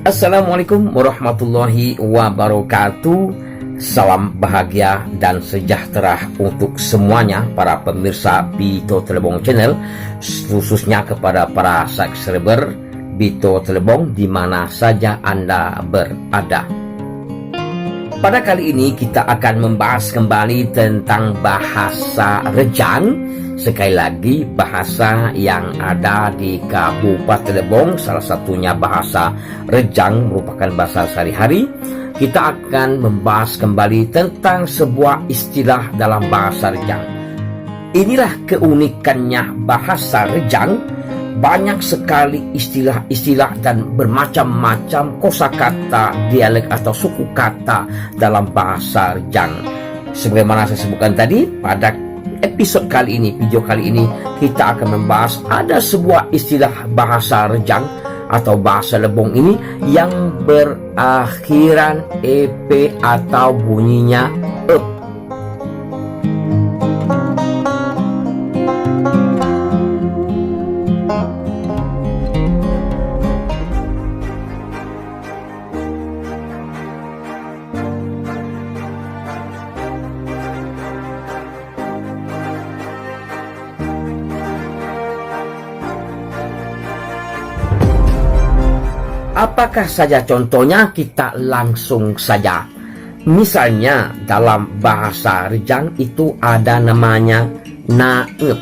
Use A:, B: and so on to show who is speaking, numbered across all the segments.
A: Assalamualaikum warahmatullahi wabarakatuh. Salam bahagia dan sejahtera untuk semuanya para pemirsa Bito Telebong Channel, khususnya kepada para subscriber Bito Telebong di mana saja Anda berada. Pada kali ini kita akan membahas kembali tentang bahasa Rejang. Sekali lagi bahasa yang ada di Kabupaten Lebong, salah satunya bahasa Rejang, merupakan bahasa sehari-hari. Kita akan membahas kembali tentang sebuah istilah dalam bahasa Rejang. Inilah keunikannya bahasa Rejang, banyak sekali istilah-istilah dan bermacam-macam kosakata, dialek atau suku kata dalam bahasa Rejang. Sebagaimana saya sebutkan tadi, pada episode kali ini, video kali ini, kita akan membahas ada sebuah istilah bahasa Rejang atau bahasa Lebong ini yang berakhiran EP atau bunyinya ep. Apakah saja contohnya? Kita langsung saja. Misalnya dalam bahasa Rejang itu ada namanya naep.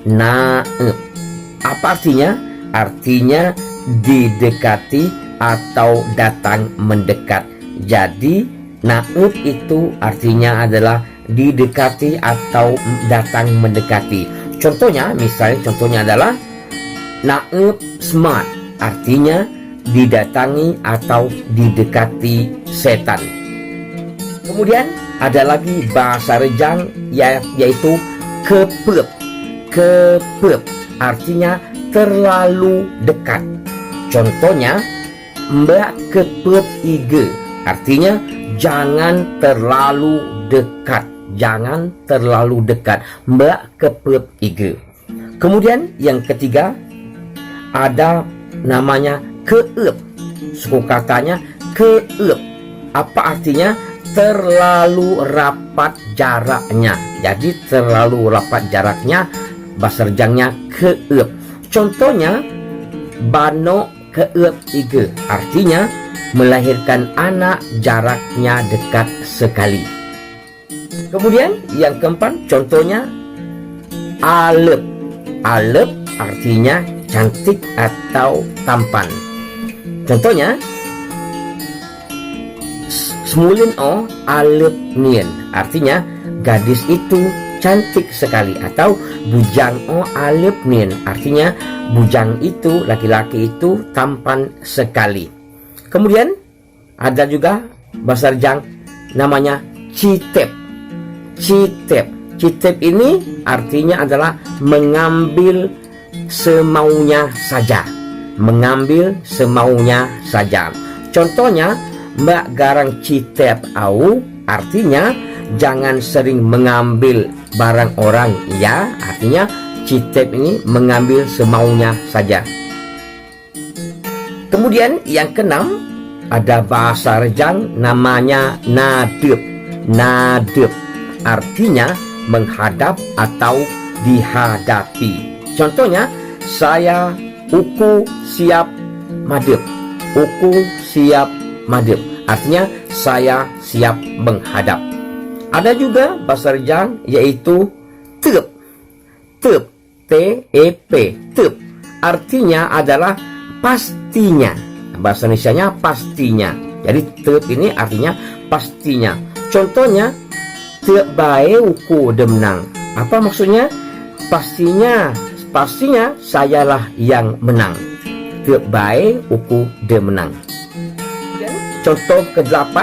A: Naep. Apa artinya? Artinya didekati atau datang mendekat. Jadi naep itu artinya adalah didekati atau datang mendekati. Contohnya, misalnya contohnya adalah naep smart. Artinya didatangi atau didekati setan. Kemudian ada lagi bahasa Rejang yaitu kepep. Kepep artinya terlalu dekat. Contohnya mbak kepep ige, artinya jangan terlalu dekat. Jangan terlalu dekat. Mbak kepep ige. Kemudian yang ketiga ada namanya keep. Suku katanya keep. Apa artinya? Terlalu rapat jaraknya. Jadi terlalu rapat jaraknya, bahasa Rejangnya keep. Contohnya bano keep ige, artinya melahirkan anak jaraknya dekat sekali. Kemudian yang keempat contohnya alep. Alep artinya cantik atau tampan. Contohnya smulin o alep nien, artinya gadis itu cantik sekali, atau bujang o alep nien, artinya bujang itu, laki-laki itu tampan sekali. Kemudian ada juga bahasa Rejang namanya citep. Citep. Citep ini artinya adalah mengambil semaunya saja. Mengambil semaunya saja. Contohnya mbak garang citep au, artinya jangan sering mengambil barang orang ya. Artinya citep ini mengambil semaunya saja. Kemudian yang keenam ada bahasa Rejang namanya nadep. Nadep artinya menghadap atau dihadapi. Contohnya saya uku siap madep. Uku siap madep artinya saya siap menghadap. Ada juga bahasa Rejang yaitu tep. Tep, T-E-P, tep artinya adalah pastinya. Bahasa Indonesianya pastinya. Jadi tep ini artinya pastinya. Contohnya tep bae uku demenang. Apa maksudnya? Pastinya sayalah yang menang. Tep bae uku de menang. Contoh ke-8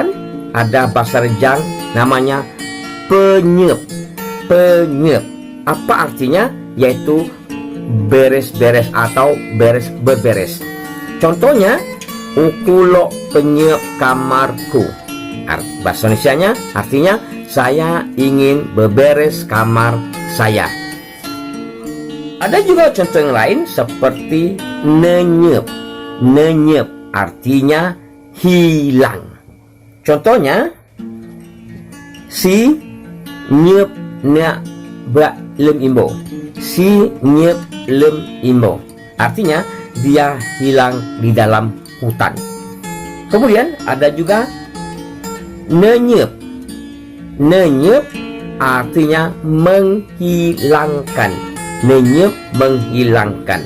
A: ada bahasa Rejang namanya penyep. Penyep. Apa artinya? Yaitu beres-beres atau beres-beberes. Contohnya uku lo penyep kamarku. Bahasa Indonesianya artinya saya ingin beberes kamar saya. Ada juga contoh yang lain seperti nenyep. Nenyep artinya hilang. Contohnya, si nyep nak bak lem imbo. Si nyep lem imbo. Artinya dia hilang di dalam hutan. Kemudian ada juga nenyep. Nenyep artinya menghilangkan. Nenyep menghilangkan.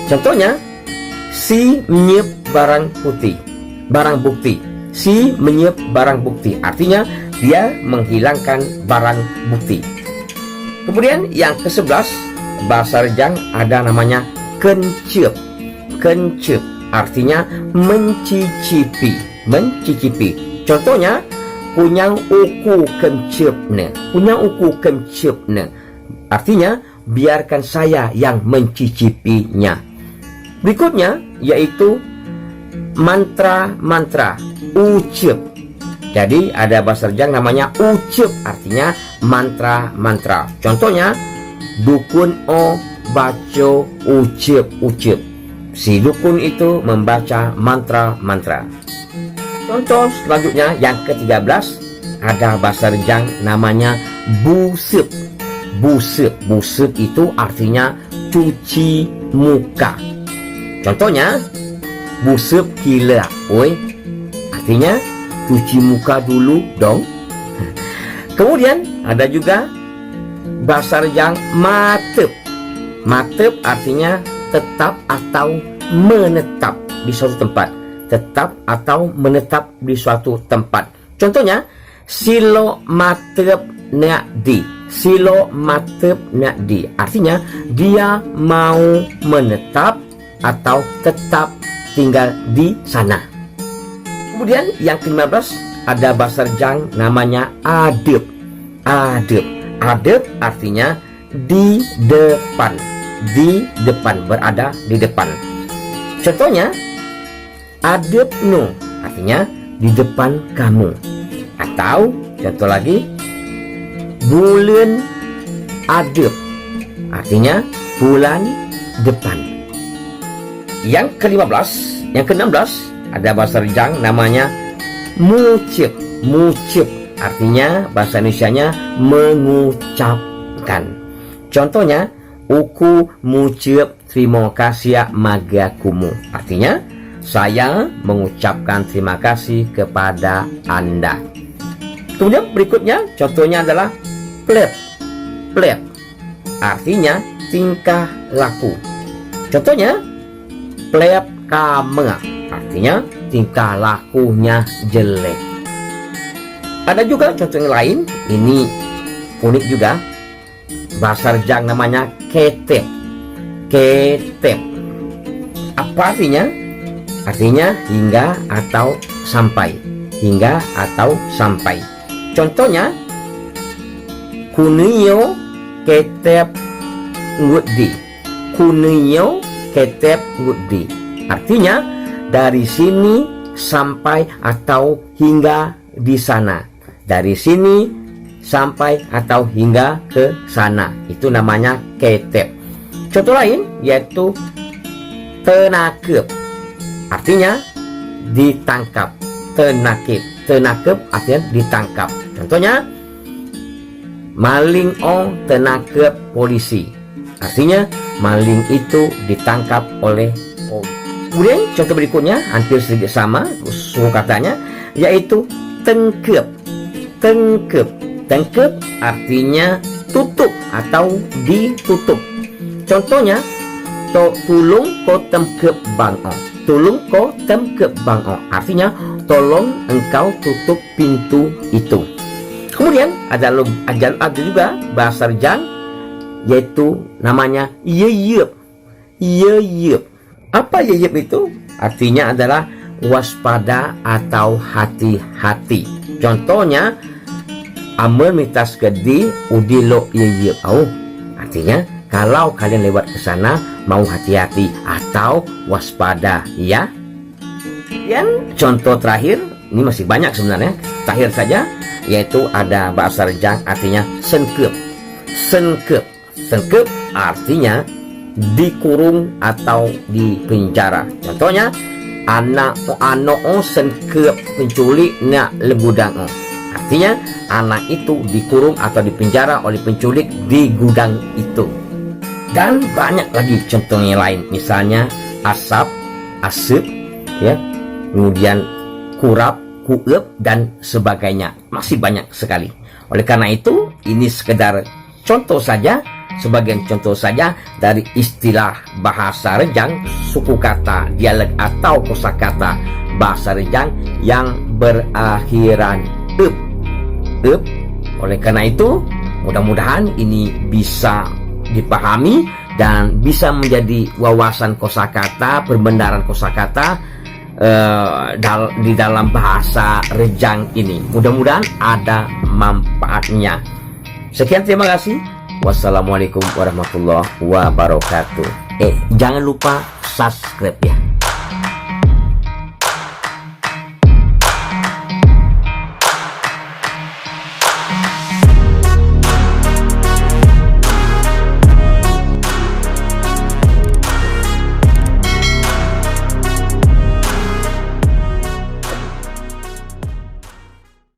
A: Contohnya, si menyep barang putih, barang bukti. Si menyep barang bukti artinya dia menghilangkan barang bukti. Kemudian yang ke-11 bahasa Rejang ada namanya kencep. Kencep artinya mencicipi, mencicipi. Contohnya, punyang uku kencepne, punyang uku kencepne. Artinya biarkan saya yang mencicipinya. Berikutnya yaitu mantra-mantra, ucep. Jadi ada bahasa Rejang namanya ucep, artinya mantra-mantra. Contohnya, dukun o baco ucep-ucep. Si dukun itu membaca mantra-mantra. Contoh selanjutnya yang ke-13 ada bahasa Rejang namanya busep. Busep, busep itu artinya cuci muka. Contohnya, busep gila, oi. Artinya cuci muka dulu dong. Kemudian ada juga bahasa Rejang matep. Matep artinya tetap atau menetap di suatu tempat. Tetap atau menetap di suatu tempat. Contohnya, silo matep nak di. Silo matep nak di. Artinya dia mau menetap atau tetap tinggal di sana. Kemudian yang ke-15 ada bahasa Rejang namanya adep. Adep. Adep artinya di depan. Di depan, berada di depan. Contohnya, adep no artinya di depan kamu. Atau contoh lagi, bulan adep artinya bulan depan. Yang ke-15, yang ke-16 ada bahasa Rejang namanya mucep. Mucep artinya bahasa Indonesianya mengucapkan. Contohnya, uku mucep terima kasih magakumu. Artinya saya mengucapkan terima kasih kepada Anda. Kemudian berikutnya contohnya adalah pleb. Pleb artinya tingkah laku. Contohnya, pleb kame artinya tingkah lakunya jelek. Ada juga contoh yang lain, ini unik juga. Bahasa Rejang namanya ketep. Ketep. Apa artinya? Artinya hingga atau sampai. Hingga atau sampai. Contohnya, kuniyo ketep ngudi. Kuniyo ketep ngudi. Artinya dari sini sampai atau hingga di sana. Dari sini sampai atau hingga ke sana. Itu namanya ketep. Contoh lain yaitu tenakep. Artinya ditangkap. Tenakep. Tenakep artinya ditangkap. Contohnya, maling o tenakep polisi. Artinya maling itu ditangkap oleh polisi. Kemudian contoh berikutnya hampir sedikit sama suku katanya, yaitu tengkep. Tengkep. Tengkep artinya tutup atau ditutup. Contohnya, tulung ko tengkep bang o. Tulung ko tengkep bang o. Artinya tolong engkau tutup pintu itu. Kemudian ada juga bahasa Rejang yaitu namanya yeyep. Yeyep. Apa yeyep itu? Artinya adalah waspada atau hati-hati. Contohnya, amun mitas gede udilo yeyep au. Artinya kalau kalian lewat ke sana mau hati-hati atau waspada ya. Dan contoh terakhir, ini masih banyak sebenarnya. Terakhir saja yaitu ada bahasa Rejang artinya sengkep. Sengkep. Sengkep artinya dikurung atau di penjara. Contohnya, anak ano sen ke penculik nak legudang. Artinya anak itu dikurung atau dipenjara oleh penculik di gudang itu. Dan banyak lagi contohnya lain, misalnya asap, asep, ya, kemudian kurap, kuep, dan sebagainya. Masih banyak sekali. Oleh karena itu, ini sekedar contoh saja, sebagian contoh saja dari istilah bahasa Rejang, suku kata, dialek atau kosakata bahasa Rejang yang berakhiran ep. Oleh karena itu, mudah-mudahan ini bisa dipahami dan bisa menjadi wawasan kosakata, perbendaharaan kosakata di dalam bahasa Rejang ini. Mudah-mudahan ada manfaatnya. Sekian, terima kasih. Wassalamualaikum warahmatullahi wabarakatuh. Jangan lupa subscribe ya.